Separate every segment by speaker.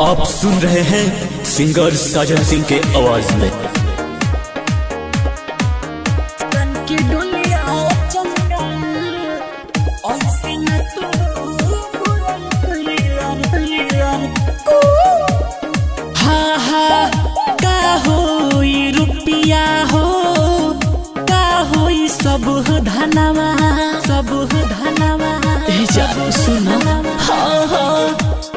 Speaker 1: आप सुन रहे हैं सिंगर साजन सिंह के आवाज में।
Speaker 2: हाँ हाँ का होई रुपिया हो, का होई सब धनवा जब सुना। हाँ हाँ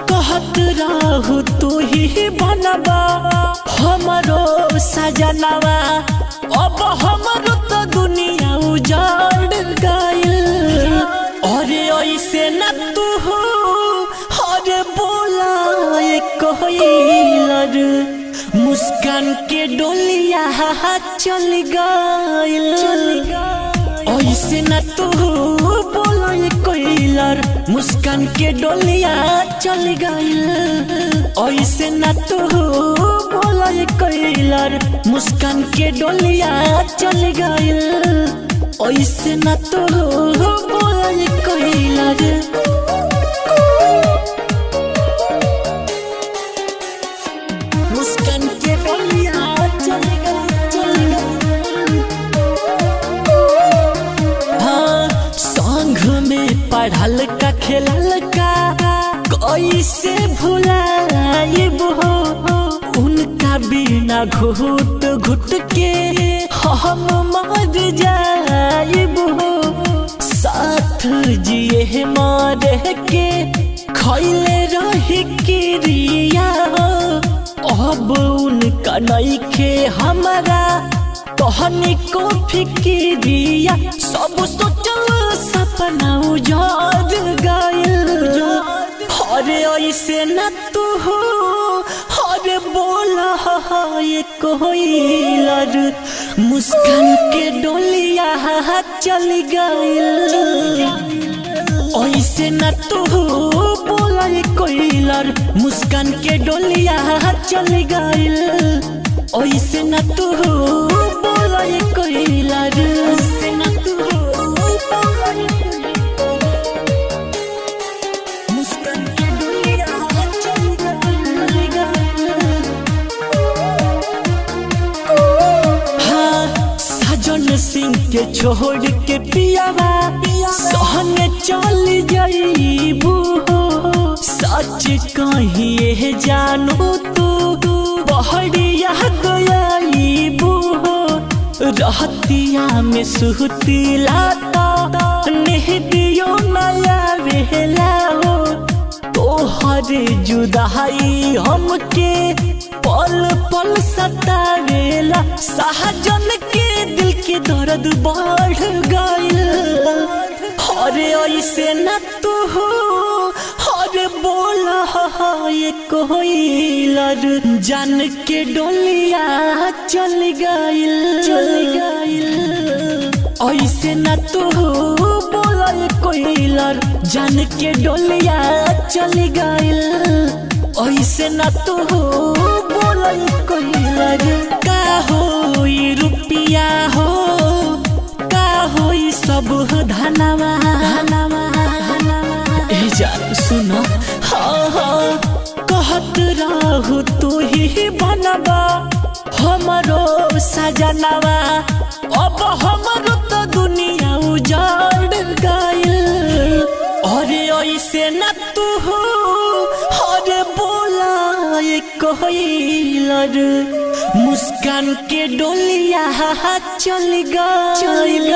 Speaker 2: कहत रहू तू ही बनबा हमरो सजनवा, अब हमरो तो दुनिया उजाड़ गइल। अरे ऐसे न तू हो अरे बोला कहलर, मुस्कान के डोलिया चल गइल। ऐसे न तू बोला कहलर, मुस्कान के डोलिया चल गइल। ऐसे न तू बोला कहलर, मुस्कान के डोलिया चल गइल। ऐसे न तू बोला कहलर, मुस्कान के डोलिया चल गइल। हाँ संग में पढ़ल का खेलल का कैसे भुलाइब हो, उनका बिना घुट घुट के हम मर जाइब हो। साथ जिए मारे के खैले रही क्रिया हो, अब उनका नइखे हमारा कहनी को फिक्रिया। सब सोचल सपना उजाड़ गइल। अरे ऐसे न तू हो अरे बोला कहलर, मुस्कान के डोलिया चल गइल। ऐसे न तू बोला कहलर, मुस्कान के डोलिया चल गइल। ऐसे न तू बोला कहलर, ऐसे न तू मुस्कान के डोलिया चल गइल। हाँ साजन सिंह के छोड़ के पियावा सहने चल जाइबू हो। सच कहिए जानू तू बहरिया गयाइबू हो। रहतिया में सुहतिला तो निहदियो नया वेला हो। तोहर जुदाई हमके पल पल सतावेला। साजन के दिल के दर्द बढ़ गइल। अरे ऐसे न तू हो अरे बोला कहलर, जान के डोलिया चल गइल। ऐसे न तू बोला कहलर, जान के डोलिया चल गइल। ऐसे न तू बोला कहलर, का होई रुपिया हो, का होई सब धनवा जान सुनो। हाँ हाँ कहत रहू तू ही बनबा हमरो सजनवा, अब हमरो तो दुनिया उजाड़ गइल। अरे ऐसे न तू हो अरे बोला कहलर, मुस्कान के डोलिया चल गइल।